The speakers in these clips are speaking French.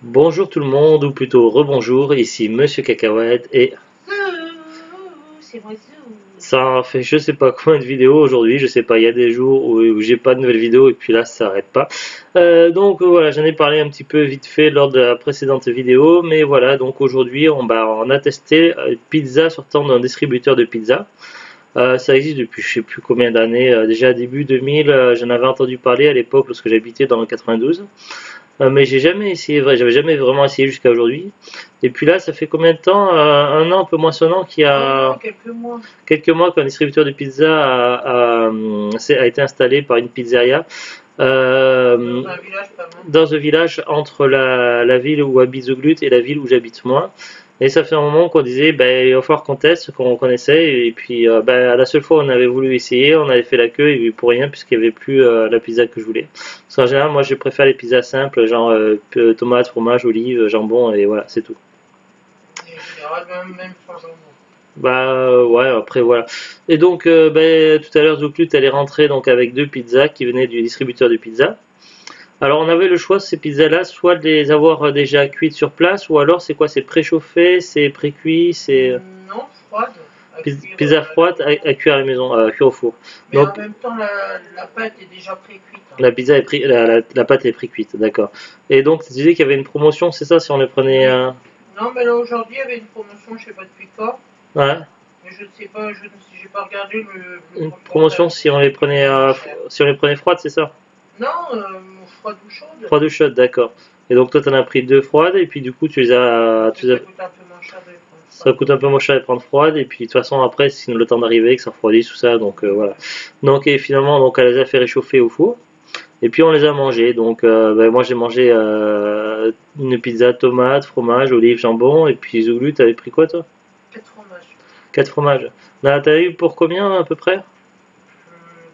Bonjour tout le monde, ou plutôt rebonjour, ici Monsieur Cacahuète et C'est moi Zou. ça fait je sais pas combien de vidéos aujourd'hui, je sais pas, il y a des jours où j'ai pas de nouvelles vidéos et puis là ça s'arrête pas. Voilà, j'en ai parlé un petit peu vite fait lors de la précédente vidéo, mais voilà, donc aujourd'hui on a testé pizza sortant d'un distributeur de pizza. Ça existe depuis je sais plus combien d'années, déjà début 2000, j'en avais entendu parler à l'époque lorsque j'habitais dans le 92. Mais j'ai jamais essayé, vrai, j'avais jamais vraiment essayé jusqu'à aujourd'hui. Et puis là, ça fait combien de temps? Un an, un peu moins d'un an, qu'il y Oh a non, quelques mois. quelques mois qu'un distributeur de pizza a été installé par une pizzeria Dans un village pas loin. dans un village entre la ville où habite Zoglut et la ville où j'habite moi. Et ça fait un moment qu'on disait, ben, il va falloir qu'on teste, qu'on essaie. Et puis, ben, la seule fois où on avait voulu essayer, on avait fait la queue et pour rien, puisqu'il n'y avait plus la pizza que je voulais. Parce qu'en général, moi, je préfère les pizzas simples, genre tomates, fromage, olives, jambon, et voilà, c'est tout. Et en général, même sans jambon. Bah ouais, après voilà. Et donc, ben, tout à l'heure, Zoclut, elle est rentrée donc, avec deux pizzas qui venaient du distributeur de pizza. Alors on avait le choix, ces pizzas-là, soit de les avoir déjà cuites sur place, ou alors c'est quoi? C'est préchauffé, c'est précuit, c'est Non, froide, à cuire pizza à la froide maison. à cuire à la maison, à cuire au four. Mais en Donc même temps, la pâte est déjà pré-cuite, hein. la pizza est la pâte est précuite, d'accord. Et donc tu disais qu'il y avait une promotion, c'est ça, si on les prenait Oui. Non, mais là aujourd'hui, il y avait une promotion, je sais pas depuis quand. ouais, Mais je ne sais pas, j'ai pas regardé le une promotion pourcentage. si on les prenait Moins cher. si on les prenait froides, c'est ça? Non, froide ou chaude. Froide ou chaude, d'accord. Et donc toi t'en as pris deux froides et puis du coup Mais ça coûte un peu moins cher de les prendre ça froides. coûte un peu moins cher de prendre froide et puis de toute façon après c'est le temps d'arriver que ça refroidisse tout ça donc voilà. Donc et finalement donc elle les a fait réchauffer au four et puis on les a mangés donc ben, moi j'ai mangé une pizza tomate, fromage, olive, jambon et puis Zouglu t'avais pris quoi toi? 4 fromages. Quatre fromages. Là t'as eu pour combien à peu près?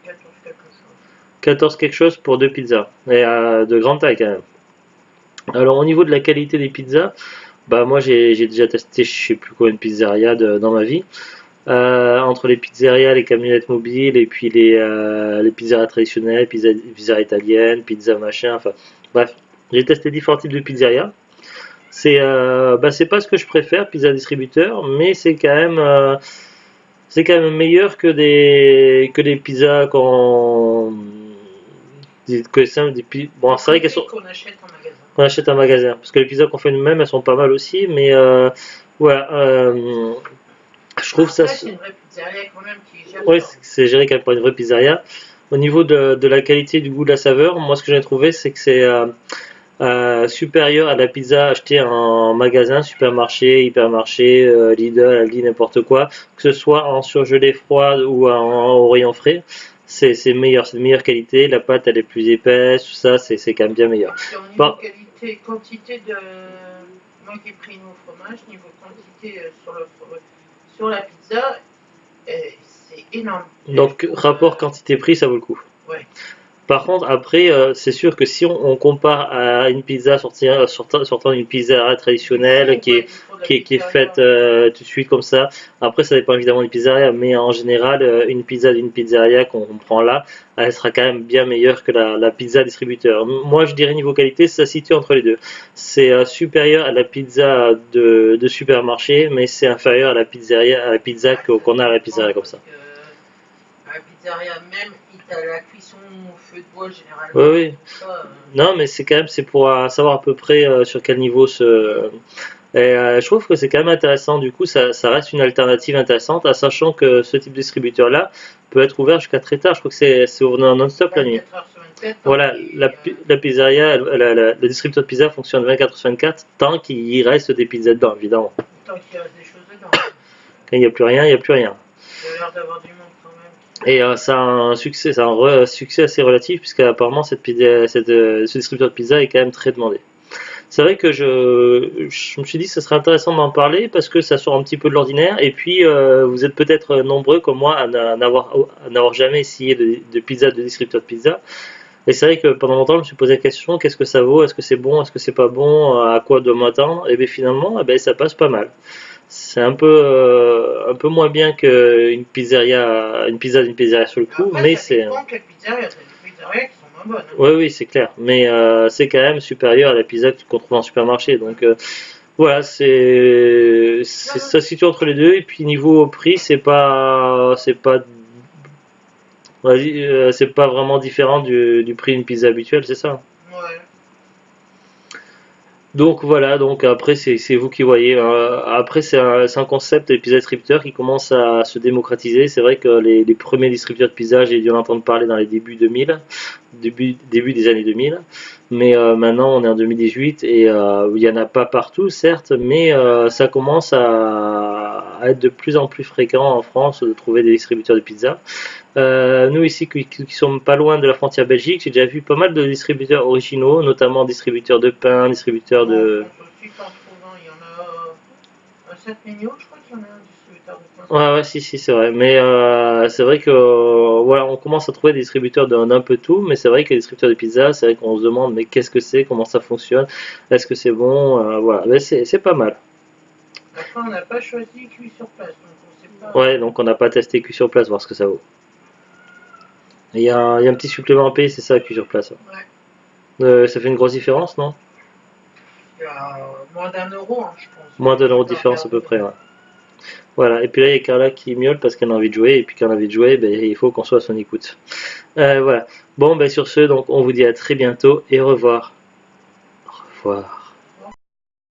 14 quelque chose. 14 quelque chose pour deux pizzas et de grande taille quand même. Alors au niveau de la qualité des pizzas, bah moi j'ai déjà testé je sais plus combien de pizzerias dans ma vie. Entre les pizzerias, les camionnettes mobiles et puis les pizzerias traditionnelles, pizza italienne, pizza machin, enfin bref, j'ai testé différents types de pizzerias. C'est pas ce que je préfère, pizza distributeur, mais c'est quand même meilleur que des pizzas bon c'est vrai qu'elles sont Qu'on achète en magasin. qu'on achète en magasin, parce que les pizzas qu'on fait nous-mêmes elles sont pas mal aussi, mais voilà, je trouve ça. Après, c'est une vraie pizzeria quand même qui gère Oui, ça. c'est géré comme pour une vraie pizzeria. Au niveau de la qualité, du goût, de la saveur, moi ce que j'ai trouvé c'est que c'est supérieur à la pizza achetée en magasin, supermarché, hypermarché, Lidl, Aldi, n'importe quoi, que ce soit en surgelé froid ou au rayon frais. C'est meilleur, c'est de meilleure qualité, la pâte elle est plus épaisse, tout ça, c'est quand même bien meilleur. Et au niveau Bon, qualité, quantité de. Moi qui ai pris une au fromage, niveau quantité sur la pizza, c'est énorme. donc rapport quantité-prix, ça vaut le coup. Ouais. Par contre, après, c'est sûr que si on compare à une pizza sortant d'une pizzeria traditionnelle qui est faite tout de suite comme ça, après ça dépend évidemment des pizzerias, mais en général, une pizza d'une pizzeria qu'on prend là, elle sera quand même bien meilleure que la pizza distributeur. Moi, je dirais niveau qualité, ça se situe entre les deux. C'est supérieur à la pizza de supermarché, mais c'est inférieur à la pizza qu'on a à la pizzeria comme ça. À la pizzeria même, t'as la cuisson au feu de bois Oui, généralement. oui. Ça, Non, mais c'est quand même, c'est pour savoir à peu près sur quel niveau Et je trouve que c'est quand même intéressant. Du coup, ça reste une alternative intéressante, à sachant que ce type de distributeur-là peut être ouvert jusqu'à très tard. Je crois que c'est ouvert non-stop la nuit. 24 heures sur 24, Voilà, la pizzeria, le distributeur de pizza fonctionne 24 sur 24 tant qu'il y reste des pizzas dedans, évidemment. tant qu'il reste des choses dedans. Quand il n'y a plus rien, il n'y a plus rien. Il y a l'air d'avoir du monde quand même. Et ça a un succès, succès assez relatif, puisque apparemment ce distributeur de pizza est quand même très demandé. C'est vrai que je me suis dit que ce serait intéressant d'en parler parce que ça sort un petit peu de l'ordinaire et puis vous êtes peut-être nombreux comme moi à n'avoir jamais essayé de pizza, de distributeur de pizza. Et c'est vrai que pendant longtemps je me suis posé la question qu'est-ce que ça vaut, est-ce que c'est bon, est-ce que c'est pas bon, à quoi doit m'attendre? Et bien finalement ça passe pas mal. C'est un peu moins bien qu'une pizzeria, une pizza d'une pizzeria sur le coup, Après, mais ça c'est dépend quelle pizzeria. T'as des pizzerias qui sont moins bonne. Oui, oui, c'est clair. Mais c'est quand même supérieur à la pizza qu'on trouve en supermarché. Donc voilà, ça se situe entre les deux. Et puis niveau prix, c'est pas vraiment différent du prix d'une pizza habituelle, c'est ça? Ouais. Donc voilà, donc après c'est vous qui voyez. Après c'est un concept des pizza distributeurs qui commence à se démocratiser. C'est vrai que les premiers distributeurs de pizza, j'ai dû en entendre parler dans les débuts 2000, début des années 2000. Mais maintenant on est en 2018 et il n'y en a pas partout certes, mais ça commence à être de plus en plus fréquent en France de trouver des distributeurs de pizza. Nous ici qui sommes pas loin de la frontière Belgique, j'ai déjà vu pas mal de distributeurs originaux, notamment distributeurs de pain, distributeurs Bon, en de... France aussi, t'en trouves un. Il y en a un 7 millions, je crois qu'il y en a un distributeur de pain. Ouais, ouais, si, si, c'est vrai. Mais c'est vrai que voilà, on commence à trouver des distributeurs d'un peu tout, mais c'est vrai que les distributeurs de pizza, c'est vrai qu'on se demande mais qu'est-ce que c'est, comment ça fonctionne, est-ce que c'est bon, voilà, mais c'est pas mal. Après, on n'a pas choisi cuit sur place, donc on sait pas. Ouais, donc on n'a pas testé cuit sur place, voir ce que ça vaut. Il y a un petit supplément à payer, c'est ça, cuit sur place. Ouais. Ça fait une grosse différence, non? Il y a moins d'1 euro, hein, je pense. Moins de l'euro de Faut différence à peu regarder. près, ouais. Voilà, et puis là il y a Carla qui miaule parce qu'elle a envie de jouer, et puis quand elle a envie de jouer, ben, il faut qu'on soit à son écoute. Voilà. Bon, ben sur ce, donc on vous dit à très bientôt et au revoir. Au revoir.